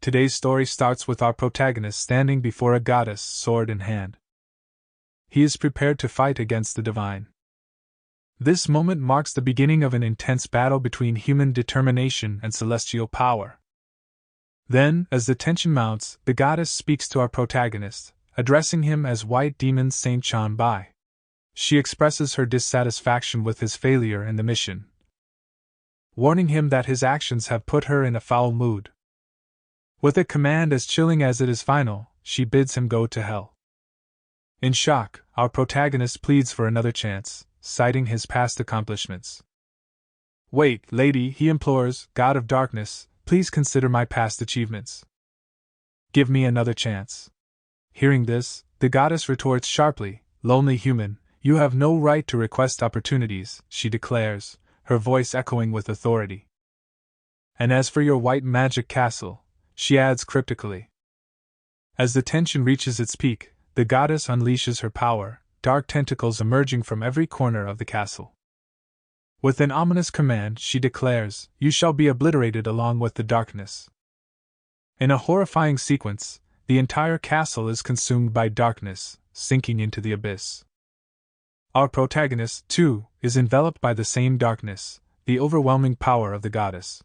Today's story starts with our protagonist standing before a goddess, sword in hand. He is prepared to fight against the divine. This moment marks the beginning of an intense battle between human determination and celestial power. Then, as the tension mounts, the goddess speaks to our protagonist, addressing him as White Demon Saint Chen Bai. She expresses her dissatisfaction with his failure in the mission, warning him that his actions have put her in a foul mood. With a command as chilling as it is final, she bids him go to hell. In shock, our protagonist pleads for another chance, citing his past accomplishments. Wait, lady, he implores, God of darkness, please consider my past achievements. Give me another chance. Hearing this, the goddess retorts sharply, lonely human, you have no right to request opportunities, she declares, her voice echoing with authority. And as for your white magic castle, she adds cryptically. As the tension reaches its peak, the goddess unleashes her power, dark tentacles emerging from every corner of the castle. With an ominous command, she declares, you shall be obliterated along with the darkness. In a horrifying sequence, the entire castle is consumed by darkness, sinking into the abyss. Our protagonist, too, is enveloped by the same darkness, the overwhelming power of the goddess.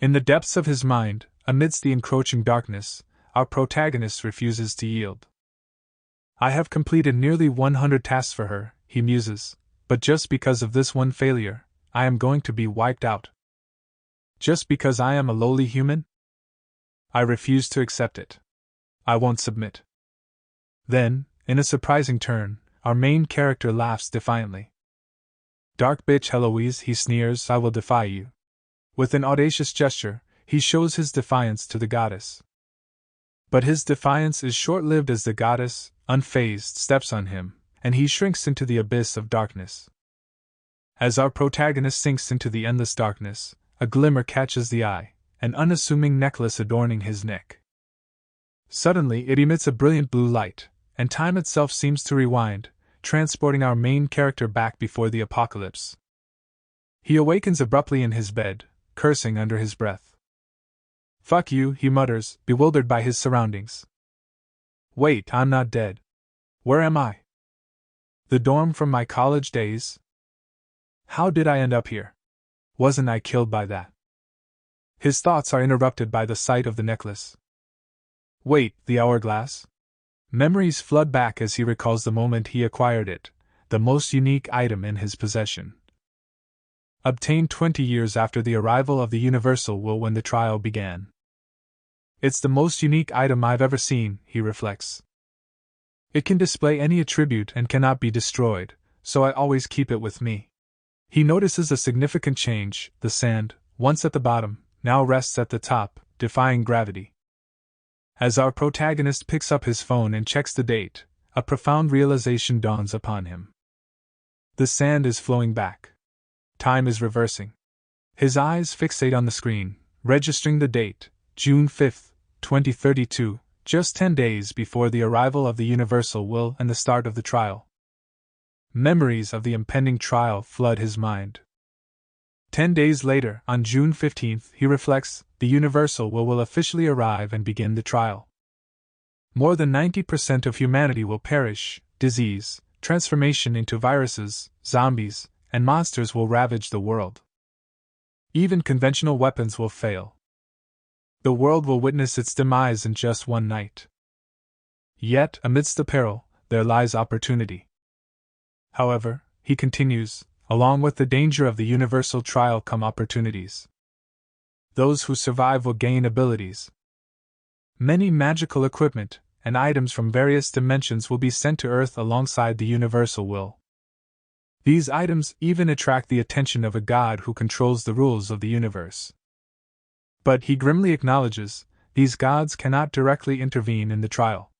In the depths of his mind, amidst the encroaching darkness, our protagonist refuses to yield. I have completed nearly 100 tasks for her, he muses, but just because of this one failure, I am going to be wiped out. Just because I am a lowly human? I refuse to accept it. I won't submit. Then, in a surprising turn, our main character laughs defiantly. Dark bitch Heloise, he sneers, I will defy you. With an audacious gesture, he shows his defiance to the goddess. But his defiance is short-lived as the goddess, unfazed, steps on him, and he shrinks into the abyss of darkness. As our protagonist sinks into the endless darkness, a glimmer catches the eye, an unassuming necklace adorning his neck. Suddenly it emits a brilliant blue light, and time itself seems to rewind, transporting our main character back before the apocalypse. He awakens abruptly in his bed, cursing under his breath. Fuck you, he mutters, bewildered by his surroundings. Wait, I'm not dead. Where am I? The dorm from my college days? How did I end up here? Wasn't I killed by that? His thoughts are interrupted by the sight of the necklace. Wait, the hourglass? Memories flood back as he recalls the moment he acquired it, the most unique item in his possession. Obtained 20 years after the arrival of the Universal Will when the trial began. It's the most unique item I've ever seen, he reflects. It can display any attribute and cannot be destroyed, so I always keep it with me. He notices a significant change, the sand, once at the bottom, now rests at the top, defying gravity. As our protagonist picks up his phone and checks the date, a profound realization dawns upon him. The sand is flowing back. Time is reversing. His eyes fixate on the screen, registering the date, June 5, 2032, just 10 days before the arrival of the Universal Will and the start of the trial. Memories of the impending trial flood his mind. 10 days later, on June 15th, he reflects, the Universal will officially arrive and begin the trial. More than 90% of humanity will perish, disease, transformation into viruses, zombies, and monsters will ravage the world. Even conventional weapons will fail. The world will witness its demise in just one night. Yet, amidst the peril, there lies opportunity. However, he continues, along with the danger of the universal trial come opportunities. Those who survive will gain abilities. Many magical equipment and items from various dimensions will be sent to Earth alongside the Universal Will. These items even attract the attention of a god who controls the rules of the universe. But he grimly acknowledges, these gods cannot directly intervene in the trial.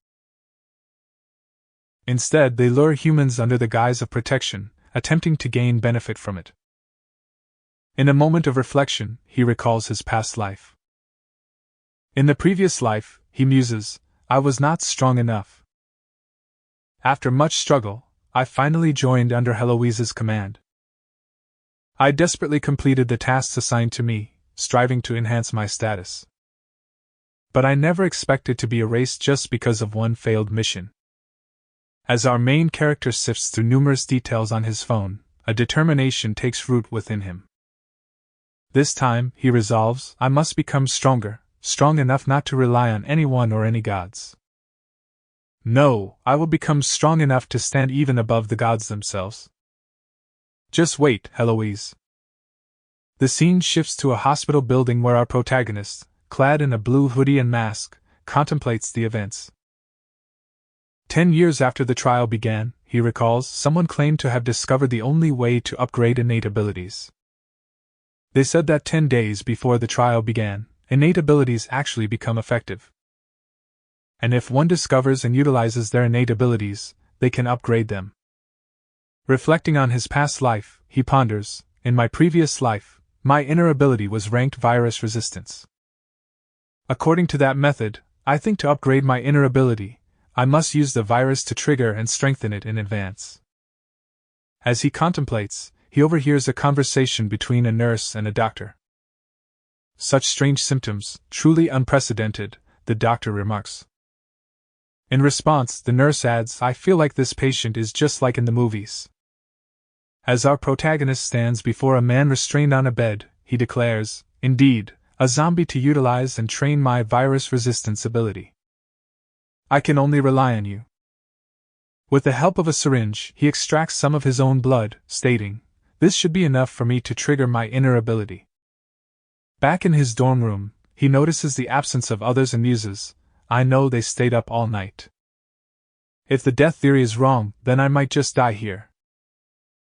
Instead, they lure humans under the guise of protection, attempting to gain benefit from it. In a moment of reflection, he recalls his past life. In the previous life, he muses, I was not strong enough. After much struggle, I finally joined under Heloise's command. I desperately completed the tasks assigned to me, striving to enhance my status. But I never expected to be erased just because of one failed mission. As our main character sifts through numerous details on his phone, a determination takes root within him. This time, he resolves, I must become stronger, strong enough not to rely on anyone or any gods. No, I will become strong enough to stand even above the gods themselves. Just wait, Heloise. The scene shifts to a hospital building where our protagonist, clad in a blue hoodie and mask, contemplates the events. 10 years after the trial began, he recalls, someone claimed to have discovered the only way to upgrade innate abilities. They said that 10 days before the trial began, innate abilities actually become effective. And if one discovers and utilizes their innate abilities, they can upgrade them. Reflecting on his past life, he ponders, in my previous life, my inner ability was ranked virus resistance. According to that method, I think to upgrade my inner ability, I must use the virus to trigger and strengthen it in advance. As he contemplates, he overhears a conversation between a nurse and a doctor. Such strange symptoms, truly unprecedented, the doctor remarks. In response, the nurse adds, I feel like this patient is just like in the movies. As our protagonist stands before a man restrained on a bed, he declares, indeed, a zombie to utilize and train my virus resistance ability. I can only rely on you. With the help of a syringe, he extracts some of his own blood, stating, this should be enough for me to trigger my inner ability. Back in his dorm room, he notices the absence of others and muses. I know they stayed up all night. If the death theory is wrong, then I might just die here.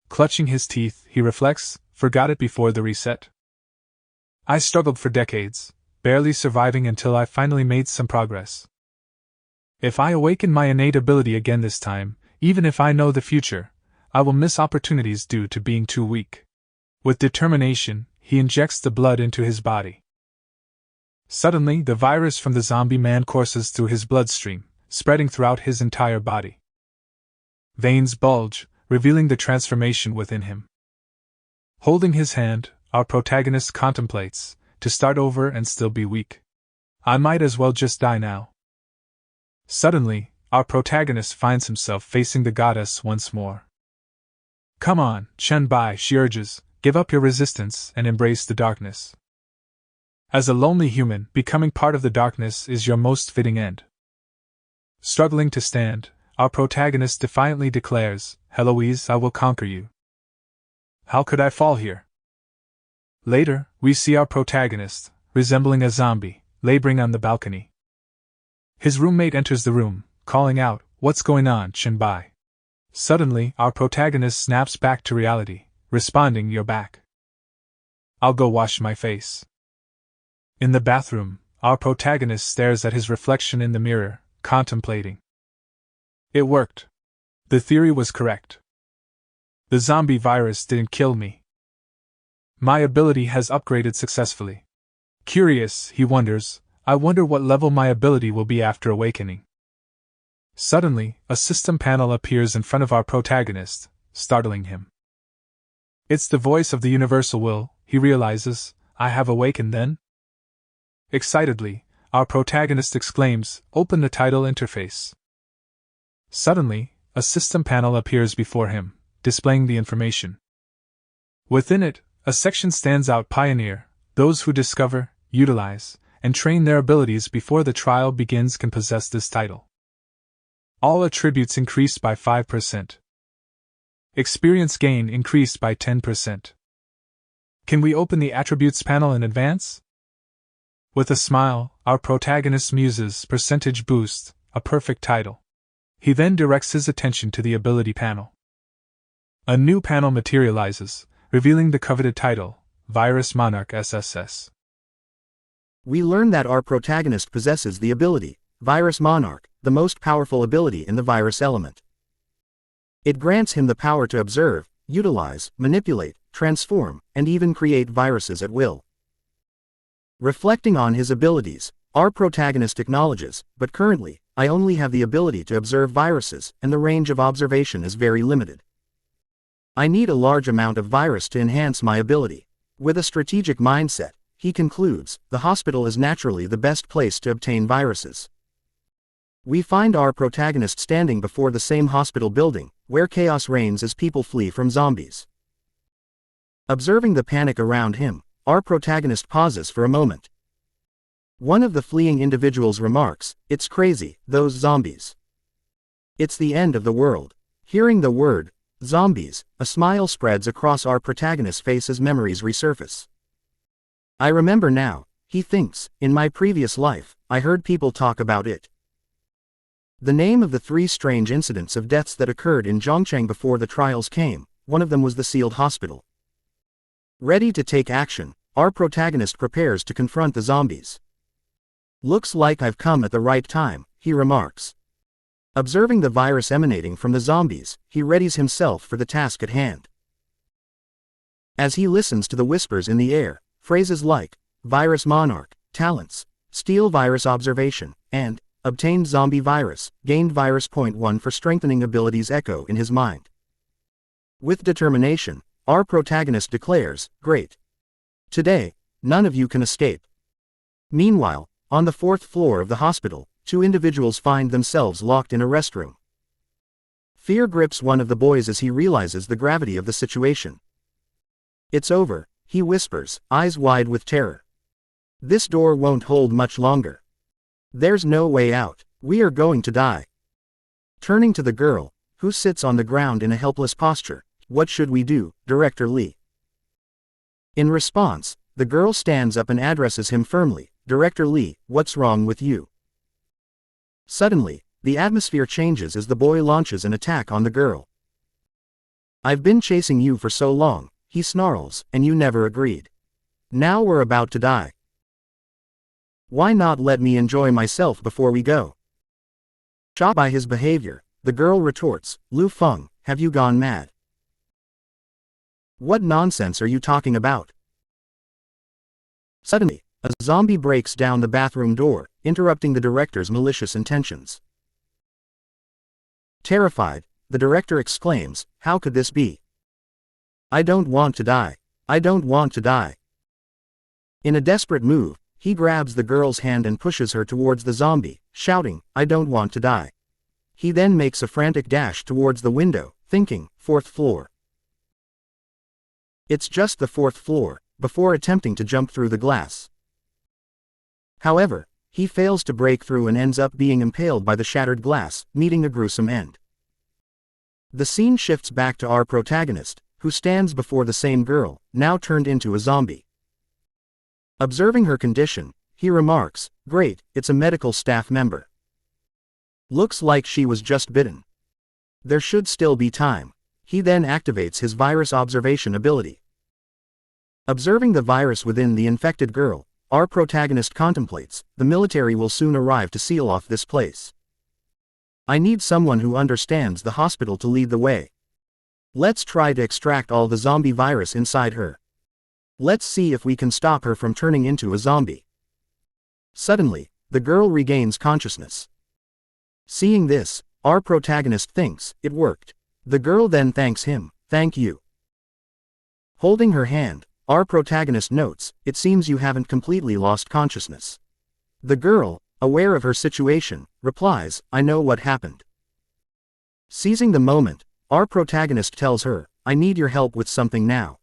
Clutching his teeth, he reflects, forgot it before the reset. I struggled for decades, barely surviving until I finally made some progress. If I awaken my innate ability again this time, even if I know the future, I will miss opportunities due to being too weak. With determination, he injects the blood into his body. Suddenly, the virus from the zombie man courses through his bloodstream, spreading throughout his entire body. Veins bulge, revealing the transformation within him. Holding his hand, our protagonist contemplates, to start over and still be weak. I might as well just die now. Suddenly, our protagonist finds himself facing the goddess once more. Come on, Chen Bai, she urges, give up your resistance and embrace the darkness. As a lonely human, becoming part of the darkness is your most fitting end. Struggling to stand, our protagonist defiantly declares, Heloise, I will conquer you. How could I fall here? Later, we see our protagonist, resembling a zombie, laboring on the balcony. His roommate enters the room, calling out, what's going on, Chen Bai? Suddenly, our protagonist snaps back to reality, responding, you're back. I'll go wash my face. In the bathroom, our protagonist stares at his reflection in the mirror, contemplating. It worked. The theory was correct. The zombie virus didn't kill me. My ability has upgraded successfully. Curious, he wonders, I wonder what level my ability will be after awakening. Suddenly, a system panel appears in front of our protagonist, startling him. It's the voice of the universal will, he realizes, I have awakened then? Excitedly, our protagonist exclaims, open the title interface. Suddenly, a system panel appears before him, displaying the information. Within it, a section stands out, Pioneer, those who discover, utilize, and train their abilities before the trial begins can possess this title. All attributes increased by 5%. Experience gain increased by 10%. Can we open the attributes panel in advance? With a smile, our protagonist muses percentage boost, a perfect title. He then directs his attention to the ability panel. A new panel materializes, revealing the coveted title, Virus Monarch SSS. We learn that our protagonist possesses the ability, Virus Monarch, the most powerful ability in the virus element. It grants him the power to observe, utilize, manipulate, transform, and even create viruses at will. Reflecting on his abilities, our protagonist acknowledges, but currently, I only have the ability to observe viruses, and the range of observation is very limited. I need a large amount of virus to enhance my ability. With a strategic mindset, he concludes, the hospital is naturally the best place to obtain viruses. We find our protagonist standing before the same hospital building, where chaos reigns as people flee from zombies. Observing the panic around him, our protagonist pauses for a moment. One of the fleeing individuals remarks, "It's crazy, those zombies. It's the end of the world." Hearing the word, zombies, a smile spreads across our protagonist's face as memories resurface. I remember now, he thinks, in my previous life, I heard people talk about it. The name of the 3 strange incidents of deaths that occurred in Zhongcheng before the trials came, one of them was the sealed hospital. Ready to take action, our protagonist prepares to confront the zombies. Looks like I've come at the right time, he remarks. Observing the virus emanating from the zombies, he readies himself for the task at hand. As he listens to the whispers in the air, phrases like, virus monarch, talents, steal virus observation, and, obtained zombie virus, gained virus .1 for strengthening abilities echo in his mind. With determination, our protagonist declares, "Great. Today, none of you can escape." Meanwhile, on the 4th floor of the hospital, 2 individuals find themselves locked in a restroom. Fear grips one of the boys as he realizes the gravity of the situation. "It's over," he whispers, eyes wide with terror. "This door won't hold much longer. There's no way out. We are going to die." Turning to the girl, who sits on the ground in a helpless posture, "What should we do, Director Lee?" In response, the girl stands up and addresses him firmly, "Director Lee, what's wrong with you?" Suddenly, the atmosphere changes as the boy launches an attack on the girl. "I've been chasing you for so long," he snarls, "and you never agreed. Now we're about to die. Why not let me enjoy myself before we go?" Shocked by his behavior, the girl retorts, "Lu Feng, have you gone mad? What nonsense are you talking about?" Suddenly, a zombie breaks down the bathroom door, interrupting the director's malicious intentions. Terrified, the director exclaims, "How could this be? I don't want to die. I don't want to die." In a desperate move, he grabs the girl's hand and pushes her towards the zombie, shouting, "I don't want to die." He then makes a frantic dash towards the window, thinking, 4th floor. It's just the 4th floor, before attempting to jump through the glass. However, he fails to break through and ends up being impaled by the shattered glass, meeting a gruesome end. The scene shifts back to our protagonist, who stands before the same girl, now turned into a zombie. Observing her condition, he remarks, "Great, it's a medical staff member. Looks like she was just bitten. There should still be time." He then activates his virus observation ability. Observing the virus within the infected girl, our protagonist contemplates, "The military will soon arrive to seal off this place. I need someone who understands the hospital to lead the way. Let's try to extract all the zombie virus inside her. Let's see if we can stop her from turning into a zombie." Suddenly, the girl regains consciousness. Seeing this, our protagonist thinks, "It worked." The girl then thanks him, "Thank you." Holding her hand, our protagonist notes, "It seems you haven't completely lost consciousness." The girl, aware of her situation, replies, "I know what happened." Seizing the moment, our protagonist tells her, "I need your help with something now."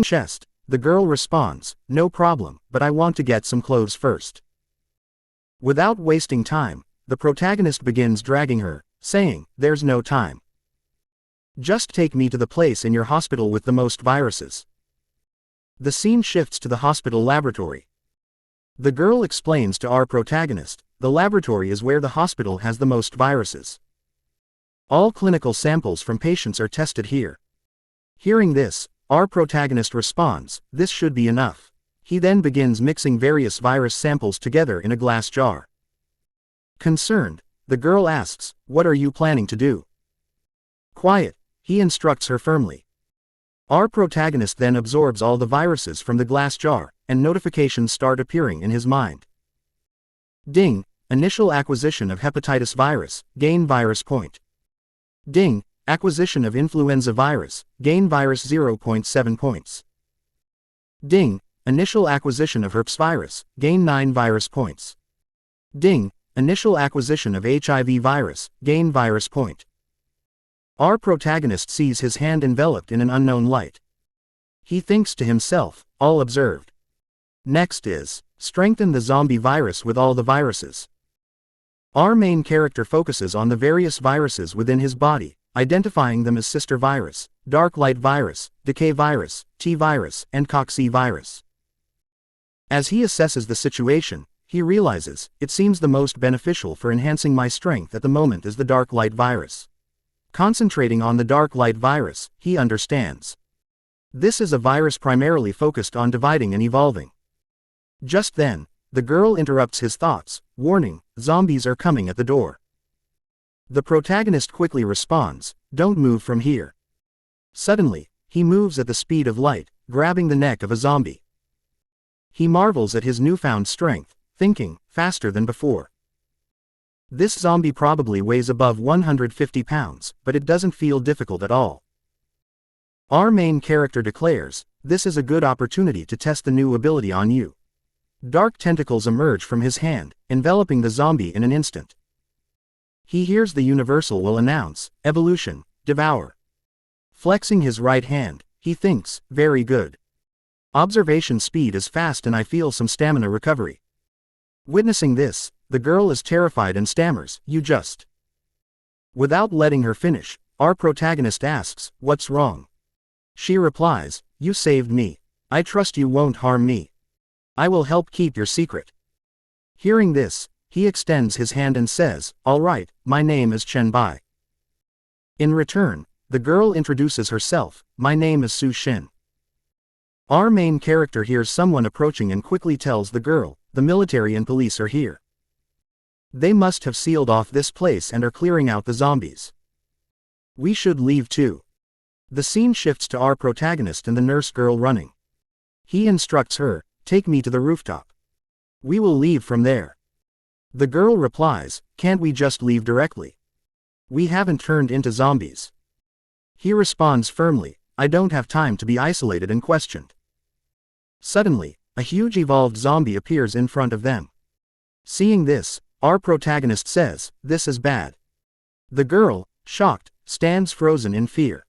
Chest, the girl responds, "No problem, but I want to get some clothes first." Without wasting time, the protagonist begins dragging her, saying, "There's no time. Just take me to the place in your hospital with the most viruses." The scene shifts to the hospital laboratory. The girl explains to our protagonist, "The laboratory is where the hospital has the most viruses. All clinical samples from patients are tested here." Hearing this, our protagonist responds, "This should be enough." He then begins mixing various virus samples together in a glass jar. Concerned, the girl asks, "What are you planning to do?" "Quiet," he instructs her firmly. Our protagonist then absorbs all the viruses from the glass jar, and notifications start appearing in his mind. Ding, initial acquisition of hepatitis virus, gain virus point. Ding, acquisition of influenza virus, gain virus 0.7 points. Ding, initial acquisition of herpes virus, gain 9 virus points. Ding, initial acquisition of HIV virus, gain virus point. Our protagonist sees his hand enveloped in an unknown light. He thinks to himself, all observed. Next is, strengthen the zombie virus with all the viruses. Our main character focuses on the various viruses within his body, identifying them as sister virus, dark light virus, decay virus, T virus, and cocci virus. As he assesses the situation, he realizes, it seems the most beneficial for enhancing my strength at the moment is the dark light virus. Concentrating on the dark light virus, he understands. This is a virus primarily focused on dividing and evolving. Just then, the girl interrupts his thoughts, warning, zombies are coming at the door. The protagonist quickly responds, don't move from here. Suddenly, he moves at the speed of light, grabbing the neck of a zombie. He marvels at his newfound strength, thinking, faster than before. This zombie probably weighs above 150 pounds, but it doesn't feel difficult at all. Our main character declares, this is a good opportunity to test the new ability on you. Dark tentacles emerge from his hand, enveloping the zombie in an instant. He hears the universal will announce, evolution, devour. Flexing his right hand, he thinks, very good. Observation speed is fast and I feel some stamina recovery. Witnessing this, the girl is terrified and stammers, you just. Without letting her finish, our protagonist asks, what's wrong? She replies, you saved me. I trust you won't harm me. I will help keep your secret. Hearing this, he extends his hand and says, all right, my name is Chen Bai. In return, the girl introduces herself, my name is Su Shin. Our main character hears someone approaching and quickly tells the girl, the military and police are here. They must have sealed off this place and are clearing out the zombies. We should leave too. The scene shifts to our protagonist and the nurse girl running. He instructs her, take me to the rooftop. We will leave from there. The girl replies, can't we just leave directly? We haven't turned into zombies. He responds firmly, I don't have time to be isolated and questioned. Suddenly, a huge evolved zombie appears in front of them. Seeing this, our protagonist says, this is bad. The girl, shocked, stands frozen in fear.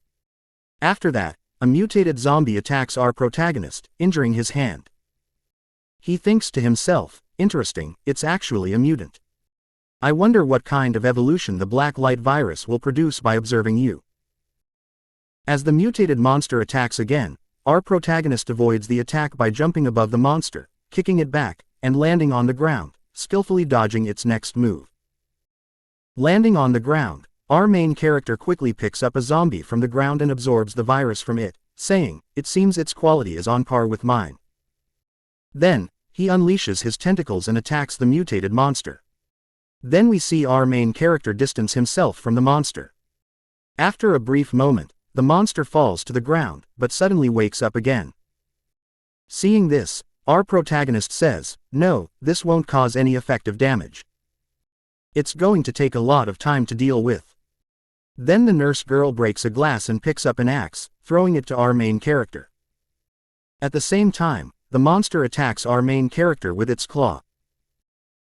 After that, a mutated zombie attacks our protagonist, injuring his hand. He thinks to himself, interesting, it's actually a mutant. I wonder what kind of evolution the black light virus will produce by observing you. As the mutated monster attacks again, our protagonist avoids the attack by jumping above the monster, kicking it back, and landing on the ground, skillfully dodging its next move. Landing on the ground, our main character quickly picks up a zombie from the ground and absorbs the virus from it, saying, it seems its quality is on par with mine. Then, he unleashes his tentacles and attacks the mutated monster. Then we see our main character distance himself from the monster. After a brief moment, the monster falls to the ground, but suddenly wakes up again. Seeing this, our protagonist says, no, this won't cause any effective damage. It's going to take a lot of time to deal with. Then the nurse girl breaks a glass and picks up an axe, throwing it to our main character. At the same time, the monster attacks our main character with its claw.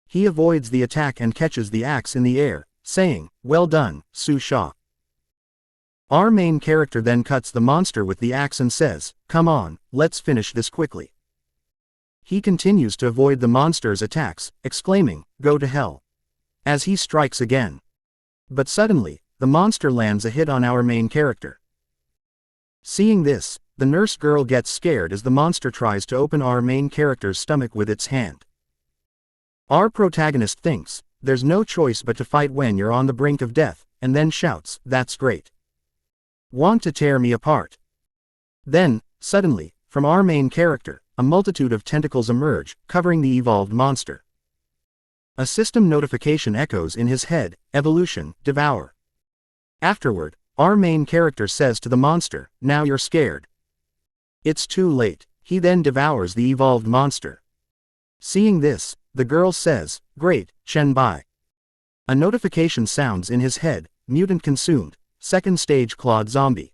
He avoids the attack and catches the axe in the air, saying, well done, Su Sha. Our main character then cuts the monster with the axe and says, come on, let's finish this quickly. He continues to avoid the monster's attacks, exclaiming, go to hell. As he strikes again. But suddenly, the monster lands a hit on our main character. Seeing this, the nurse girl gets scared as the monster tries to open our main character's stomach with its hand. Our protagonist thinks, there's no choice but to fight when you're on the brink of death, and then shouts, that's great. Want to tear me apart? Then, suddenly, from our main character, a multitude of tentacles emerge, covering the evolved monster. A system notification echoes in his head, evolution, devour. Afterward, our main character says to the monster, now you're scared. It's too late. He then devours the evolved monster. Seeing this, the girl says, great, Chen Bai. A notification sounds in his head, mutant consumed, second stage clawed zombie.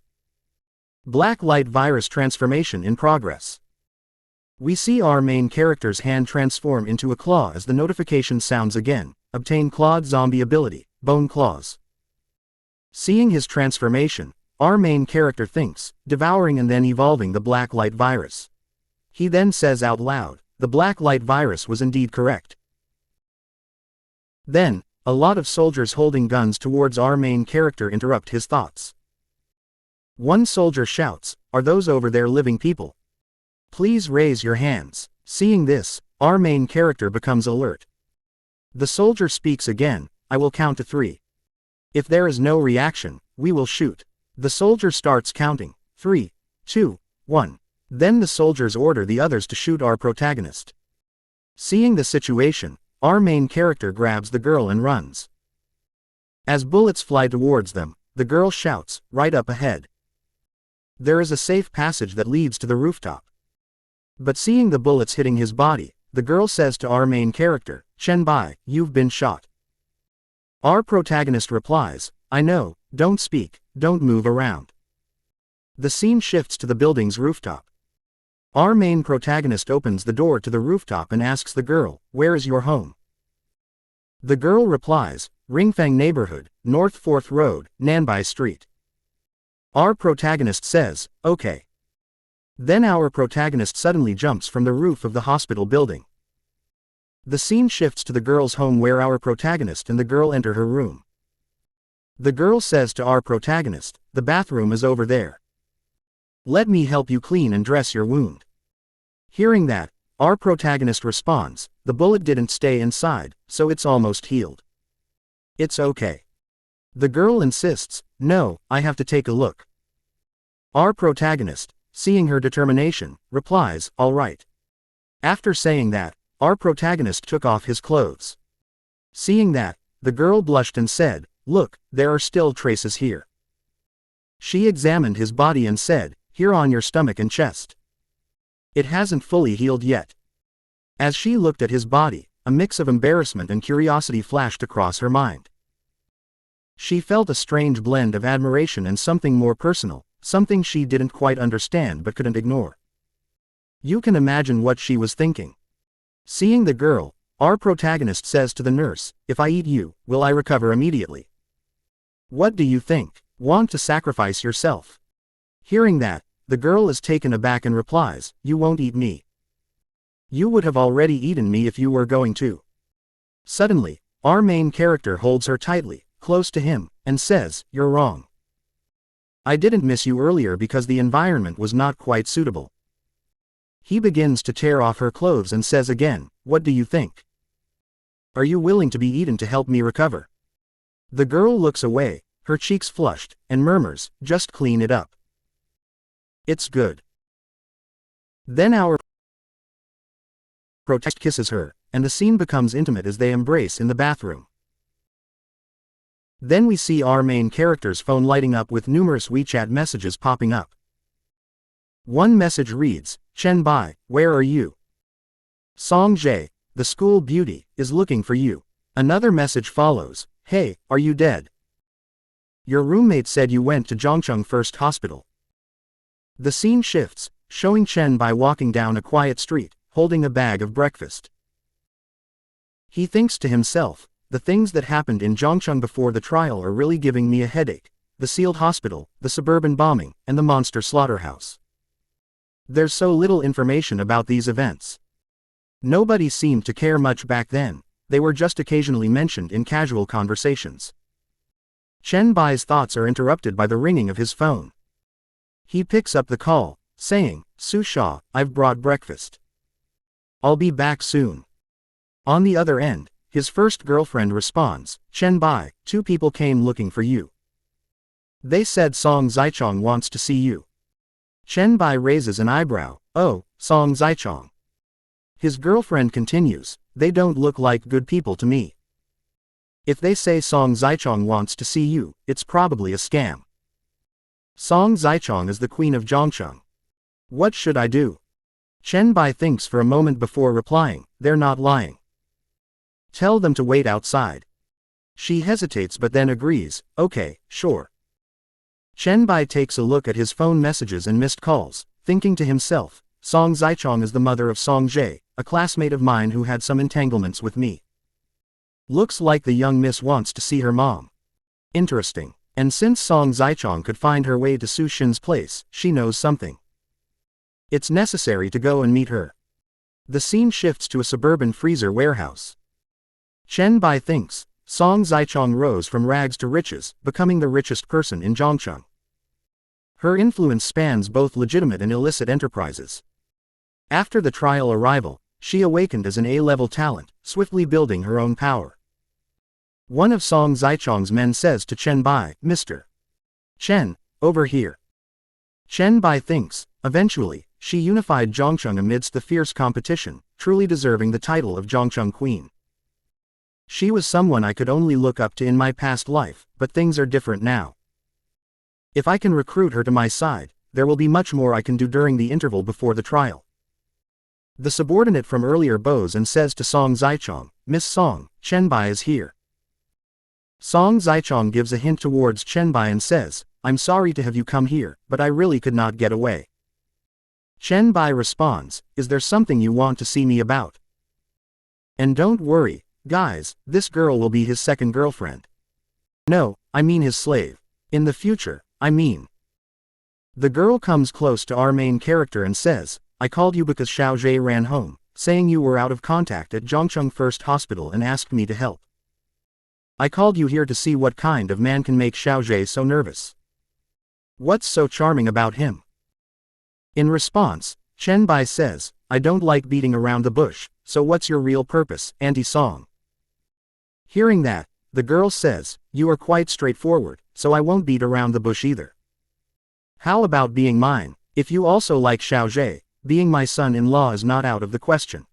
Black light virus transformation in progress. We see our main character's hand transform into a claw as the notification sounds again. Obtain clawed zombie ability, bone claws. Seeing his transformation, our main character thinks, devouring and then evolving the black light virus. He then says out loud, the black light virus was indeed correct. Then, a lot of soldiers holding guns towards our main character interrupt his thoughts. One soldier shouts, "Are those over there living people? Please raise your hands." Seeing this, our main character becomes alert. The soldier speaks again, "I will count to 3. If there is no reaction, we will shoot." The soldier starts counting, 3, 2, 1. Then the soldiers order the others to shoot our protagonist. Seeing the situation, our main character grabs the girl and runs. As bullets fly towards them, the girl shouts, "Right up ahead." There is a safe passage that leads to the rooftop. But seeing the bullets hitting his body, the girl says to our main character, "Chen Bai, you've been shot." Our protagonist replies, "I know, don't speak, don't move around." The scene shifts to the building's rooftop. Our main protagonist opens the door to the rooftop and asks the girl, "Where is your home?" The girl replies, "Ringfang neighborhood, North 4th Road, Nanbai Street." Our protagonist says, "Okay." Then our protagonist suddenly jumps from the roof of the hospital building. The scene shifts to the girl's home where our protagonist and the girl enter her room. The girl says to our protagonist, "The bathroom is over there. Let me help you clean and dress your wound." Hearing that, our protagonist responds, "The bullet didn't stay inside, so it's almost healed. It's okay." The girl insists, "No, I have to take a look." Our protagonist, seeing her determination, replies, "All right." After saying that, our protagonist took off his clothes. Seeing that, the girl blushed and said, "Look, there are still traces here." She examined his body and said, "Here on your stomach and chest. It hasn't fully healed yet." As she looked at his body, a mix of embarrassment and curiosity flashed across her mind. She felt a strange blend of admiration and something more personal, something she didn't quite understand but couldn't ignore. You can imagine what she was thinking. Seeing the girl, our protagonist says to the nurse, "If I eat you, will I recover immediately? What do you think? Want to sacrifice yourself?" Hearing that, the girl is taken aback and replies, "You won't eat me. You would have already eaten me if you were going to." Suddenly, our main character holds her tightly, close to him, and says, "You're wrong. I didn't miss you earlier because the environment was not quite suitable." He begins to tear off her clothes and says again, "What do you think? Are you willing to be eaten to help me recover?" The girl looks away, her cheeks flushed, and murmurs, "Just clean it up. It's good." Then our protagonist kisses her, and the scene becomes intimate as they embrace in the bathroom. Then we see our main character's phone lighting up with numerous WeChat messages popping up. One message reads, "Chen Bai, where are you? Song Jae, the school beauty, is looking for you." Another message follows, "Hey, are you dead? Your roommate said you went to Zhongcheng First Hospital." The scene shifts, showing Chen Bai walking down a quiet street, holding a bag of breakfast. He thinks to himself, "The things that happened in Zhongcheng before the trial are really giving me a headache. The sealed hospital, the suburban bombing, and the monster slaughterhouse. There's so little information about these events. Nobody seemed to care much back then, they were just occasionally mentioned in casual conversations." Chen Bai's thoughts are interrupted by the ringing of his phone. He picks up the call, saying, "Su Sha, I've brought breakfast. I'll be back soon." On the other end, his first girlfriend responds, "Chen Bai, 2 people came looking for you. They said Song Zaichong wants to see you." Chen Bai raises an eyebrow, "Oh, Song Zaichong." His girlfriend continues, "They don't look like good people to me. If they say Song Zaichong wants to see you, it's probably a scam. Song Zaichong is the queen of Zhongcheng. What should I do?" Chen Bai thinks for a moment before replying, "They're not lying. Tell them to wait outside." She hesitates but then agrees, "Okay, sure." Chen Bai takes a look at his phone messages and missed calls, thinking to himself, Song Zichong is the mother of Song Jae, a classmate of mine who had some entanglements with me. Looks like the young miss wants to see her mom. Interesting. And since Song Zichong could find her way to Su Shin's place, she knows something. It's necessary to go and meet her. The scene shifts to a suburban freezer warehouse. Chen Bai thinks, Song Zichong rose from rags to riches, becoming the richest person in Zhongcheng. Her influence spans both legitimate and illicit enterprises. After the trial arrival, she awakened as an A-level talent, swiftly building her own power. One of Song Zichong's men says to Chen Bai, Mr. Chen, over here. Chen Bai thinks, eventually, she unified Zhongcheng amidst the fierce competition, truly deserving the title of Zhongcheng Queen. She was someone I could only look up to in my past life, but things are different now. If I can recruit her to my side, there will be much more I can do during the interval before the trial. The subordinate from earlier bows and says to Song Zichong, Miss Song, Chen Bai is here. Song Zichong gives a hint towards Chen Bai and says, I'm sorry to have you come here, but I really could not get away. Chen Bai responds, is there something you want to see me about? And don't worry, guys, this girl will be his second girlfriend. No, I mean his slave. In the future, I mean. The girl comes close to our main character and says, I called you because Xiao Zhe ran home, saying you were out of contact at Zhongcheng First Hospital and asked me to help. I called you here to see what kind of man can make Xiao Zhe so nervous. What's so charming about him? In response, Chen Bai says, I don't like beating around the bush, so what's your real purpose, Auntie Song? Hearing that, the girl says, you are quite straightforward, so I won't beat around the bush either. How about being mine? If you also like Xiao Zhe, being my son-in-law is not out of the question.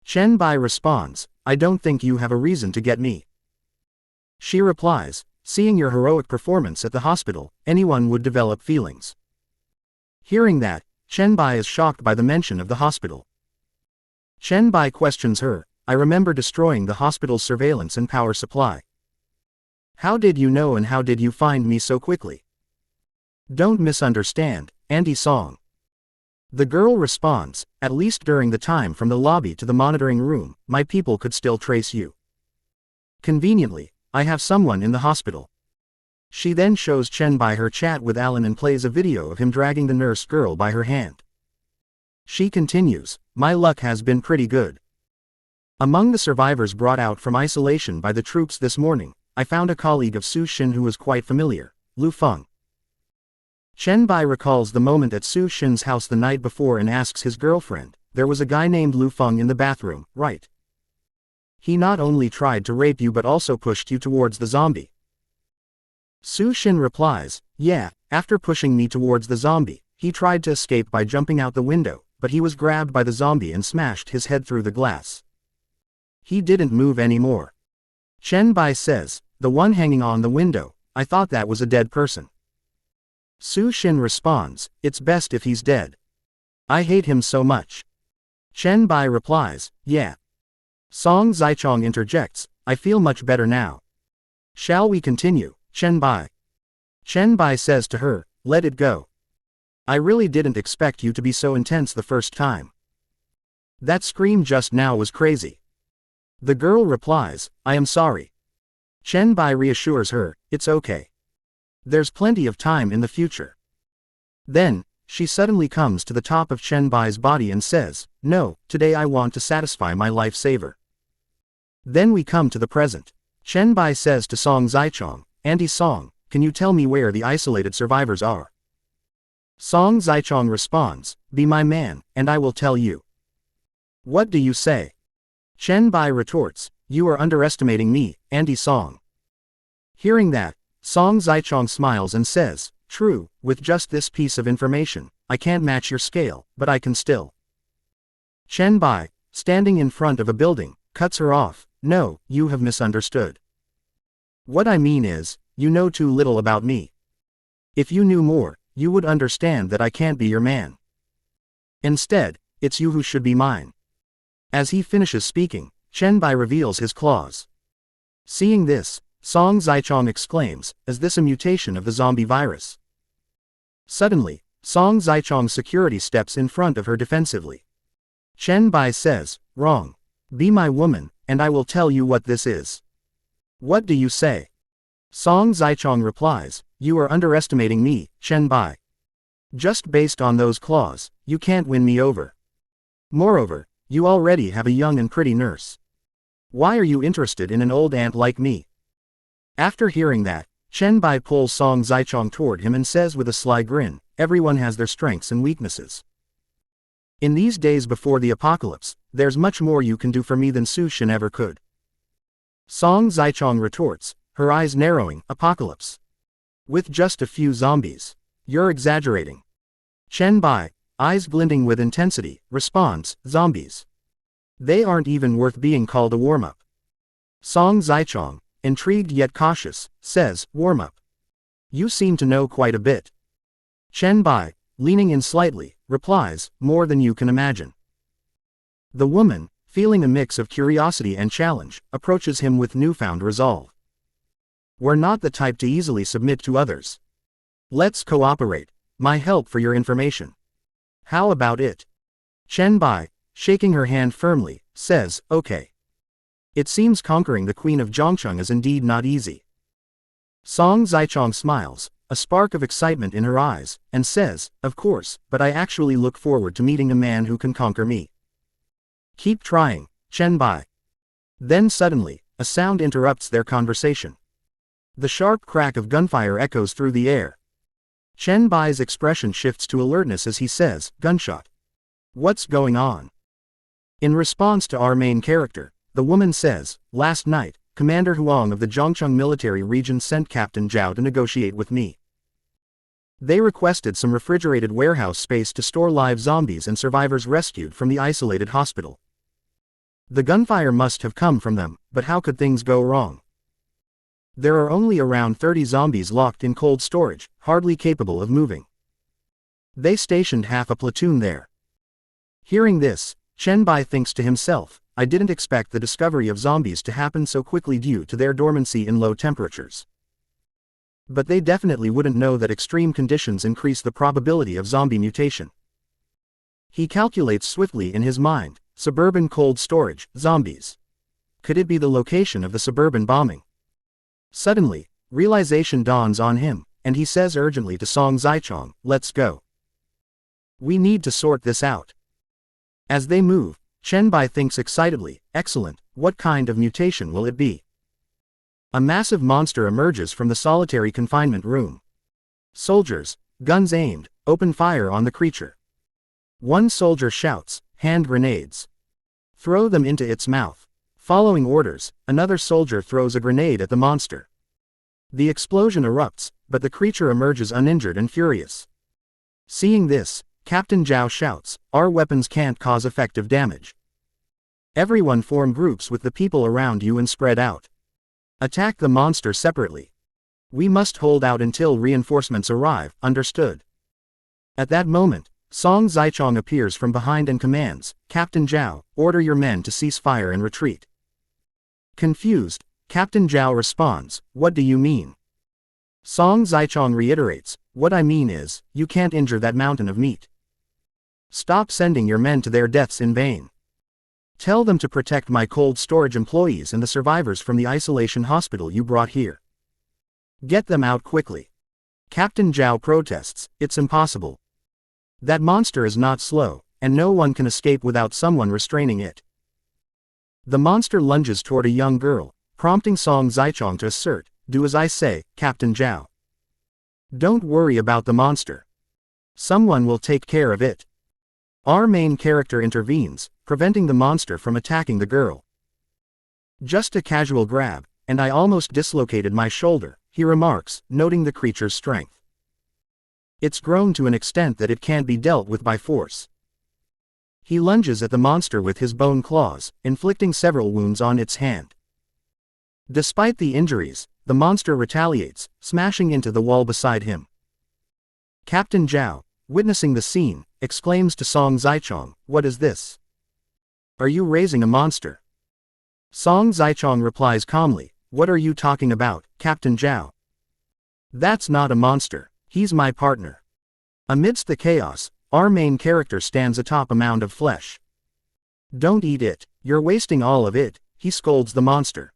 Chen Bai responds, I don't think you have a reason to get me. She replies, seeing your heroic performance at the hospital, anyone would develop feelings. Hearing that, Chen Bai is shocked by the mention of the hospital. Chen Bai questions her, I remember destroying the hospital's surveillance and power supply. How did you know and how did you find me so quickly? Don't misunderstand, Auntie Song. The girl responds, at least during the time from the lobby to the monitoring room, my people could still trace you. Conveniently, I have someone in the hospital. She then shows Chen Bai her chat with Alan and plays a video of him dragging the nurse girl by her hand. She continues, my luck has been pretty good. Among the survivors brought out from isolation by the troops this morning, I found a colleague of Su Shin who was quite familiar, Lu Feng. Chen Bai recalls the moment at Su Shin's house the night before and asks his girlfriend, there was a guy named Lu Feng in the bathroom, right? He not only tried to rape you but also pushed you towards the zombie. Su Shin replies, yeah, after pushing me towards the zombie, he tried to escape by jumping out the window, but he was grabbed by the zombie and smashed his head through the glass. He didn't move anymore. Chen Bai says, the one hanging on the window, I thought that was a dead person. Su Shin responds, it's best if he's dead. I hate him so much. Chen Bai replies, yeah. Song Zichong interjects, I feel much better now. Shall we continue, Chen Bai? Chen Bai says to her, let it go. I really didn't expect you to be so intense the first time. That scream just now was crazy. The girl replies, I am sorry. Chen Bai reassures her, it's okay. There's plenty of time in the future. Then, she suddenly comes to the top of Chen Bai's body and says, no, today I want to satisfy my lifesaver. Then we come to the present. Chen Bai says to Song Zichong, Auntie Song, can you tell me where the isolated survivors are? Song Zichong responds, be my man, and I will tell you. What do you say? Chen Bai retorts, you are underestimating me, Auntie Song. Hearing that, Song Zichong smiles and says, true, with just this piece of information, I can't match your scale, but I can still. Chen Bai, standing in front of a building, cuts her off, no, you have misunderstood. What I mean is, you know too little about me. If you knew more, you would understand that I can't be your man. Instead, it's you who should be mine. As he finishes speaking, Chen Bai reveals his claws. Seeing this, Song Zichong exclaims, is this a mutation of the zombie virus? Suddenly, Song Zichong's security steps in front of her defensively. Chen Bai says, "Wrong. Be my woman, and I will tell you what this is." "What do you say?" Song Zichong replies, "You are underestimating me, Chen Bai. Just based on those claws, you can't win me over. Moreover, you already have a young and pretty nurse. Why are you interested in an old aunt like me?" After hearing that, Chen Bai pulls Song Zichong toward him and says with a sly grin, "Everyone has their strengths and weaknesses. In these days before the apocalypse, there's much more you can do for me than Su Shen ever could." Song Zichong retorts, her eyes narrowing, "Apocalypse? With just a few zombies? You're exaggerating." Chen Bai, eyes glinting with intensity, responds, "Zombies? They aren't even worth being called a warm-up." Song Zichong, intrigued yet cautious, says, "Warm-up? You seem to know quite a bit." Chen Bai, leaning in slightly, replies, "More than you can imagine." The woman, feeling a mix of curiosity and challenge, approaches him with newfound resolve. "We're not the type to easily submit to others. Let's cooperate. My help for your information. How about it?" Chen Bai, shaking her hand firmly, says, "Okay." It seems conquering the Queen of Zhongcheng is indeed not easy. Song Zichong smiles, a spark of excitement in her eyes, and says, "Of course, but I actually look forward to meeting a man who can conquer me." "Keep trying, Chen Bai." Then suddenly, a sound interrupts their conversation. The sharp crack of gunfire echoes through the air. Chen Bai's expression shifts to alertness as he says, "Gunshot. What's going on?" In response to our main character, the woman says, "Last night, Commander Huang of the Zhongcheng military region sent Captain Zhao to negotiate with me. They requested some refrigerated warehouse space to store live zombies and survivors rescued from the isolated hospital. The gunfire must have come from them, but how could things go wrong? There are only around 30 zombies locked in cold storage, hardly capable of moving. They stationed half a platoon there." Hearing this, Chen Bai thinks to himself, "I didn't expect the discovery of zombies to happen so quickly due to their dormancy in low temperatures. But they definitely wouldn't know that extreme conditions increase the probability of zombie mutation." He calculates swiftly in his mind, suburban cold storage, zombies. Could it be the location of the suburban bombing? Suddenly, realization dawns on him, and he says urgently to Song Zichong, "Let's go. We need to sort this out." As they move, Chen Bai thinks excitedly, "Excellent, what kind of mutation will it be?" A massive monster emerges from the solitary confinement room. Soldiers, guns aimed, open fire on the creature. One soldier shouts, "Hand grenades. Throw them into its mouth." Following orders, another soldier throws a grenade at the monster. The explosion erupts, but the creature emerges uninjured and furious. Seeing this, Captain Zhao shouts, "Our weapons can't cause effective damage. Everyone form groups with the people around you and spread out. Attack the monster separately. We must hold out until reinforcements arrive, understood?" At that moment, Song Zichong appears from behind and commands, "Captain Zhao, order your men to cease fire and retreat." Confused, Captain Zhao responds, "What do you mean?" Song Zichong reiterates, "What I mean is, you can't injure that mountain of meat. Stop sending your men to their deaths in vain. Tell them to protect my cold storage employees and the survivors from the isolation hospital you brought here. Get them out quickly." Captain Zhao protests, "It's impossible. That monster is not slow, and no one can escape without someone restraining it." The monster lunges toward a young girl, prompting Song Zichong to assert, "Do as I say, Captain Zhao. Don't worry about the monster. Someone will take care of it." Our main character intervenes, preventing the monster from attacking the girl. "Just a casual grab, and I almost dislocated my shoulder," he remarks, noting the creature's strength. "It's grown to an extent that it can't be dealt with by force." He lunges at the monster with his bone claws, inflicting several wounds on its hand. Despite the injuries, the monster retaliates, smashing into the wall beside him. Captain Zhao, witnessing the scene, exclaims to Song Zichong, "What is this? Are you raising a monster?" Song Zichong replies calmly, "What are you talking about, Captain Zhao? That's not a monster, he's my partner." Amidst the chaos, our main character stands atop a mound of flesh. "Don't eat it, you're wasting all of it," he scolds the monster.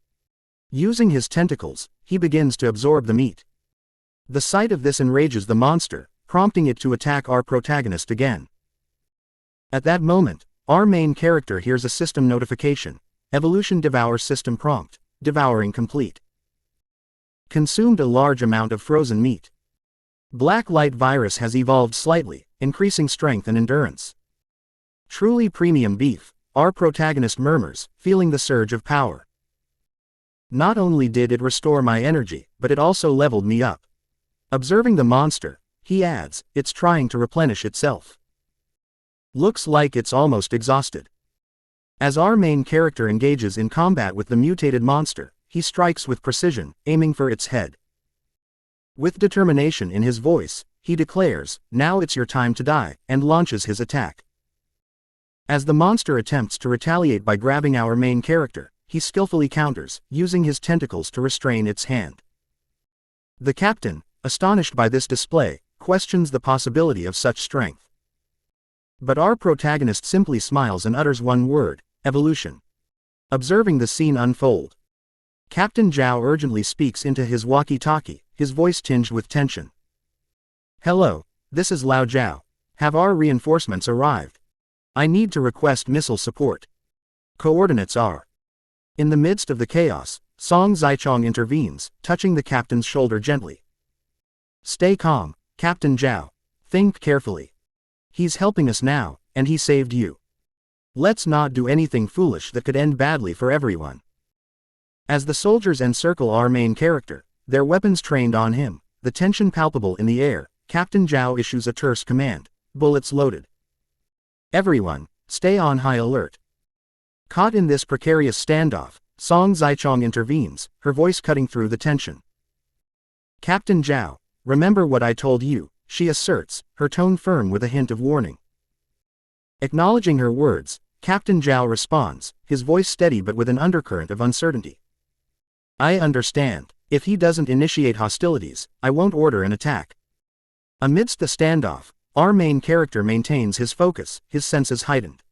Using his tentacles, he begins to absorb the meat. The sight of this enrages the monster, prompting it to attack our protagonist again. At that moment, our main character hears a system notification: Evolution Devour System Prompt, devouring complete. Consumed a large amount of frozen meat. Black light virus has evolved slightly, increasing strength and endurance. Truly premium beef, our protagonist murmurs, feeling the surge of power. Not only did it restore my energy, but it also leveled me up. Observing the monster, he adds, it's trying to replenish itself. Looks like it's almost exhausted. As our main character engages in combat with the mutated monster, he strikes with precision, aiming for its head. With determination in his voice, he declares, "Now it's your time to die," and launches his attack. As the monster attempts to retaliate by grabbing our main character, he skillfully counters, using his tentacles to restrain its hand. The captain, astonished by this display, questions the possibility of such strength. But our protagonist simply smiles and utters one word: evolution. Observing the scene unfold, Captain Zhao urgently speaks into his walkie-talkie, his voice tinged with tension. "Hello, this is Lao Zhao. Have our reinforcements arrived? I need to request missile support. Coordinates are..." In the midst of the chaos, Song Zichong intervenes, touching the captain's shoulder gently. "Stay calm, Captain Zhao. Think carefully. He's helping us now, and he saved you. Let's not do anything foolish that could end badly for everyone." As the soldiers encircle our main character, their weapons trained on him, the tension palpable in the air, Captain Zhao issues a terse command: "Bullets loaded. Everyone, stay on high alert." Caught in this precarious standoff, Song Zichong intervenes, her voice cutting through the tension. "Captain Zhao, remember what I told you," she asserts, her tone firm with a hint of warning. Acknowledging her words, Captain Zhao responds, his voice steady but with an undercurrent of uncertainty. "I understand. If he doesn't initiate hostilities, I won't order an attack." Amidst the standoff, our main character maintains his focus, his senses heightened.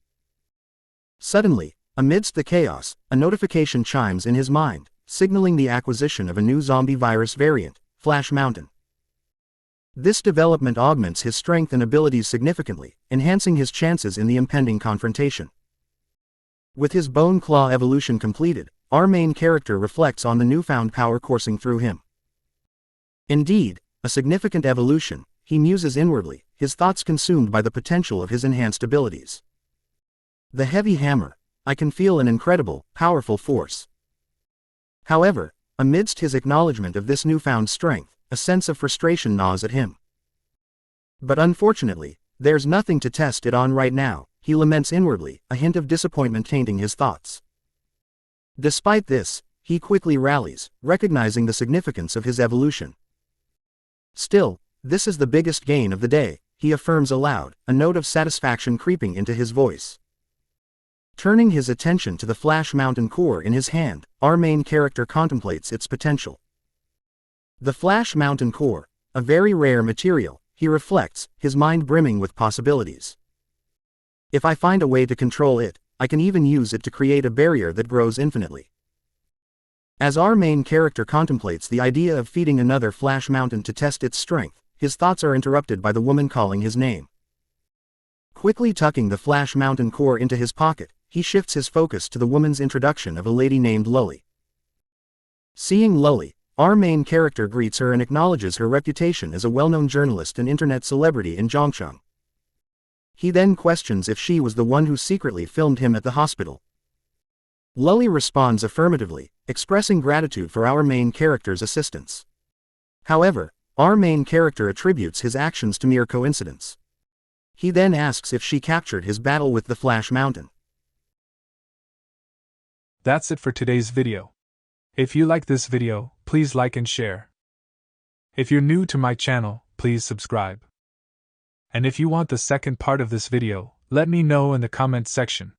Suddenly, amidst the chaos, a notification chimes in his mind, signaling the acquisition of a new zombie virus variant, Flash Mountain. This development augments his strength and abilities significantly, enhancing his chances in the impending confrontation. With his bone claw evolution completed, our main character reflects on the newfound power coursing through him. Indeed, a significant evolution, he muses inwardly, his thoughts consumed by the potential of his enhanced abilities. The heavy hammer, I can feel an incredible, powerful force. However, amidst his acknowledgement of this newfound strength, a sense of frustration gnaws at him. But unfortunately, there's nothing to test it on right now, he laments inwardly, a hint of disappointment tainting his thoughts. Despite this, he quickly rallies, recognizing the significance of his evolution. "Still, this is the biggest gain of the day," he affirms aloud, a note of satisfaction creeping into his voice. Turning his attention to the Flash Mountain core in his hand, our main character contemplates its potential. The Flash Mountain core, a very rare material, he reflects, his mind brimming with possibilities. "If I find a way to control it, I can even use it to create a barrier that grows infinitely." As our main character contemplates the idea of feeding another Flash Mountain to test its strength, his thoughts are interrupted by the woman calling his name. Quickly tucking the Flash Mountain core into his pocket, he shifts his focus to the woman's introduction of a lady named Lully. Seeing Lully, our main character greets her and acknowledges her reputation as a well-known journalist and internet celebrity in Zhongcheng. He then questions if she was the one who secretly filmed him at the hospital. Lully responds affirmatively, expressing gratitude for our main character's assistance. However, our main character attributes his actions to mere coincidence. He then asks if she captured his battle with the Flash Mountain. That's it for today's video. If you like this video, please like and share. If you're new to my channel, please subscribe. And if you want the second part of this video, let me know in the comment section.